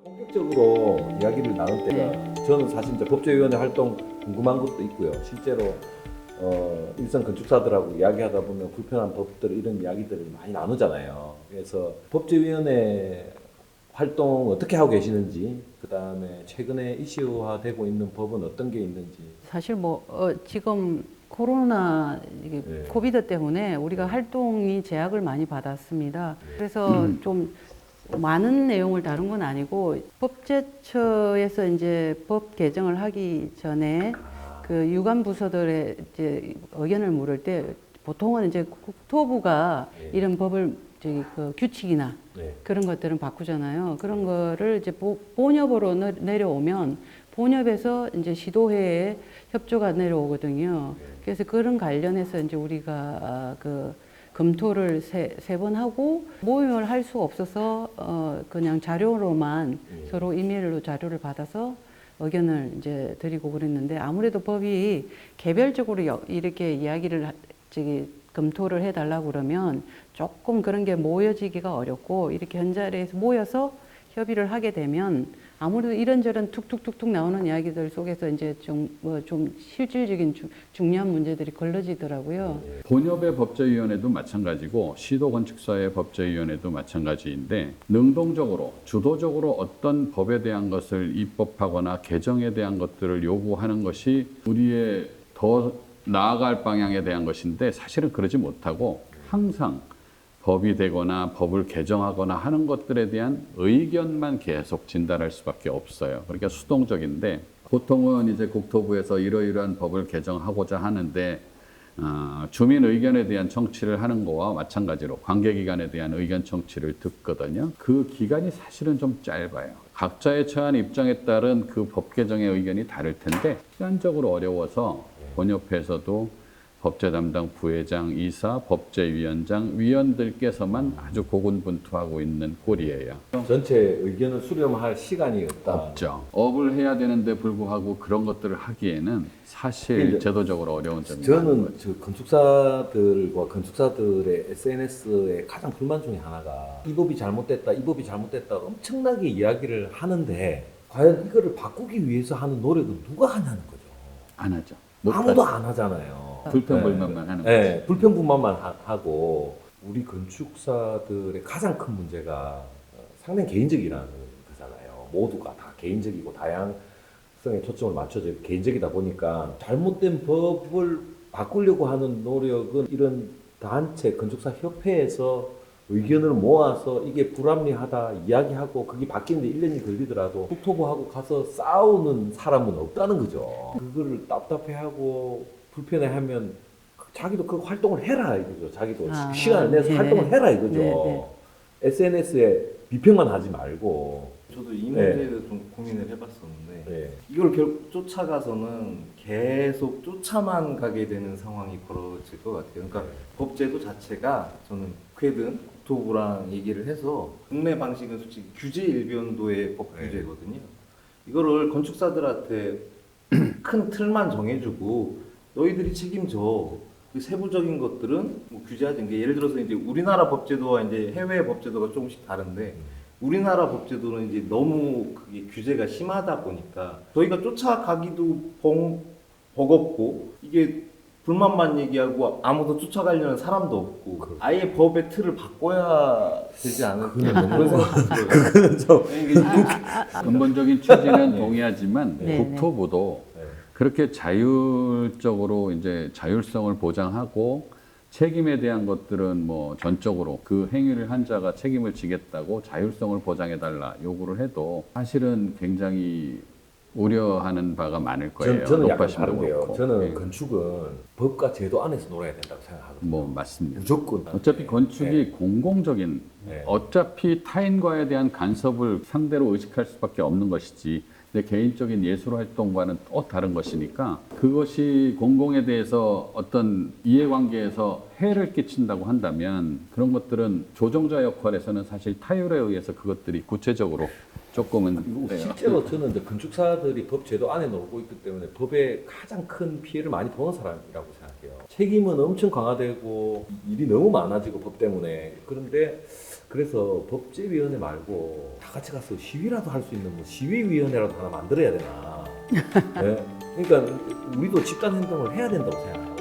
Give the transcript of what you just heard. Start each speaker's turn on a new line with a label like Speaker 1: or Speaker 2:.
Speaker 1: 본격적으로 이야기를 나눌 때가 저는 사실 이제 법제위원회 활동 궁금한 것도 있고요. 실제로 일선 건축사들하고 이야기하다 보면 불편한 법들 이런 이야기들을 많이 나누잖아요. 그래서 법제위원회 활동 어떻게 하고 계시는지, 그 다음에 최근에 이슈화되고 있는 법은 어떤 게 있는지.
Speaker 2: 사실 지금 코로나
Speaker 1: 네.
Speaker 2: 코비드 때문에 우리가 활동이 제약을 많이 받았습니다. 그래서 좀 많은 내용을 다룬 건 아니고 법제처에서 이제 법 개정을 하기 전에 그 유관 부서들의 이제 의견을 물을 때 보통은 이제 국토부가 이런 법을 그 규칙이나
Speaker 1: 네.
Speaker 2: 그런 것들은 바꾸잖아요. 그런 거를 이제 본협으로 내려오면 본협에서 이제 시도회에 협조가 내려오거든요. 그래서 그런 관련해서 이제 우리가 그 검토를 세 번 하고 모임을 할 수 없어서 그냥 자료로만 서로 이메일로 자료를 받아서 의견을 이제 드리고 그랬는데 아무래도 법이 개별적으로 이렇게 이야기를 검토를 해달라고 그러면 조금 그런 게 모여지기가 어렵고 이렇게 한 자리에서 모여서 협의를 하게 되면 아무래도 이런저런 툭툭툭툭 나오는 이야기들 속에서 이제 좀 실질적인 중요한 문제들이 걸러지더라고요.
Speaker 3: 본협의 법제위원회도 마찬가지고 시도건축사의 법제위원회도 마찬가지인데 능동적으로 주도적으로 어떤 법에 대한 것을 입법하거나 개정에 대한 것들을 요구하는 것이 우리의 더 나아갈 방향에 대한 것인데 사실은 그러지 못하고 항상 법이 되거나 법을 개정하거나 하는 것들에 대한 의견만 계속 진달할 수밖에 없어요. 그러니까 수동적인데 보통은 이제 국토부에서 이러이러한 법을 개정하고자 하는데 주민 의견에 대한 청취를 하는 거와 마찬가지로 관계기관에 대한 의견 청취를 듣거든요. 그 기간이 사실은 좀 짧아요. 각자의 처한 입장에 따른 그 법 개정의 의견이 다를 텐데 시간적으로 어려워서 본협에서도 법제 담당 부회장, 이사, 법제위원장, 위원들께서만 아주 고군분투하고 있는 꼴이에요.
Speaker 1: 전체 의견을 수렴할 시간이
Speaker 3: 없죠. 업을 해야 되는데 불구하고 그런 것들을 하기에는 사실 제도적으로 어려운 점이 많은
Speaker 1: 저는
Speaker 3: 거죠.
Speaker 1: 저 건축사들과 건축사들의 SNS의 가장 불만 중에 하나가 이 법이 잘못됐다, 이 법이 잘못됐다 엄청나게 이야기를 하는데 과연 이거를 바꾸기 위해서 하는 노력은 누가 하냐는 거죠.
Speaker 3: 안 하죠.
Speaker 1: 아무도 안 하잖아요.
Speaker 3: 불평불만만 하는 거죠.
Speaker 1: 네, 불평불만만 하고 우리 건축사들의 가장 큰 문제가 상당히 개인적이라는 거잖아요. 모두가 다 개인적이고 다양성에 초점을 맞춰져 개인적이다 보니까 잘못된 법을 바꾸려고 하는 노력은 이런 단체 건축사 협회에서 의견을 모아서 이게 불합리하다 이야기하고 그게 바뀌는데 1년이 걸리더라도 국토부하고 가서 싸우는 사람은 없다는 거죠. 그거를 답답해하고 불편해하면 자기도 그 활동을 해라 이거죠. 자기도 시간을 내서
Speaker 2: 네.
Speaker 1: 활동을 해라 이거죠.
Speaker 2: 네.
Speaker 1: SNS에 비평만 하지 말고.
Speaker 4: 저도 이 문제를 좀 고민을 해봤었는데
Speaker 1: 네.
Speaker 4: 이걸 쫓아가서는 계속 쫓아만 가게 되는 상황이 벌어질 것 같아요. 그러니까 법제도 자체가 저는 국회든 국토부랑 얘기를 해서 국내 방식은 솔직히 규제 일변도의 법 규제거든요. 이거를 건축사들한테 큰 틀만 정해주고 너희들이 책임져. 그 세부적인 것들은 뭐 규제하는 게 예를 들어서 이제 우리나라 법제도와 이제 해외 법제도가 조금씩 다른데 우리나라 법제도는 이제 너무 그게 규제가 심하다 보니까 저희가 쫓아가기도 버겁고 이게 불만만 얘기하고 아무도 쫓아가려는 사람도 없고 아예 법의 틀을 바꿔야 되지 않을까 그런 생각이 들어요.
Speaker 3: 근본적인 취지는 동의하지만
Speaker 2: 네.
Speaker 3: 국토부도 그렇게 자율적으로 이제 자율성을 보장하고 책임에 대한 것들은 뭐 전적으로 그 행위를 한 자가 책임을 지겠다고 자율성을 보장해달라 요구를 해도 사실은 굉장히 우려하는 바가 많을 거예요.
Speaker 1: 저는 약간
Speaker 3: 높아심도
Speaker 1: 다른데요.
Speaker 3: 그렇고.
Speaker 1: 저는
Speaker 3: 예.
Speaker 1: 건축은 법과 제도 안에서 놀아야 된다고 생각하거든요.
Speaker 3: 뭐 맞습니다.
Speaker 1: 무조건.
Speaker 3: 어차피 건축이 공공적인
Speaker 1: 네.
Speaker 3: 어차피 타인과에 대한 간섭을 상대로 의식할 수밖에 없는 것이지 내 개인적인 예술 활동과는 또 다른 것이니까 그것이 공공에 대해서 어떤 이해관계에서 해를 끼친다고 한다면 그런 것들은 조정자 역할에서는 사실 타율에 의해서 그것들이 구체적으로 조금은
Speaker 1: 그리고 실제로 저는 이제 건축사들이 법 제도 안에 놀고 있기 때문에 법에 가장 큰 피해를 많이 보는 사람이라고 생각해요. 책임은 엄청 강화되고 일이 너무 많아지고 법 때문에. 그런데 그래서 법제위원회 말고 다 같이 가서 시위라도 할 수 있는 뭐 시위위원회라도 하나 만들어야 되나. 네? 그러니까 우리도 집단 행동을 해야 된다고 생각해요.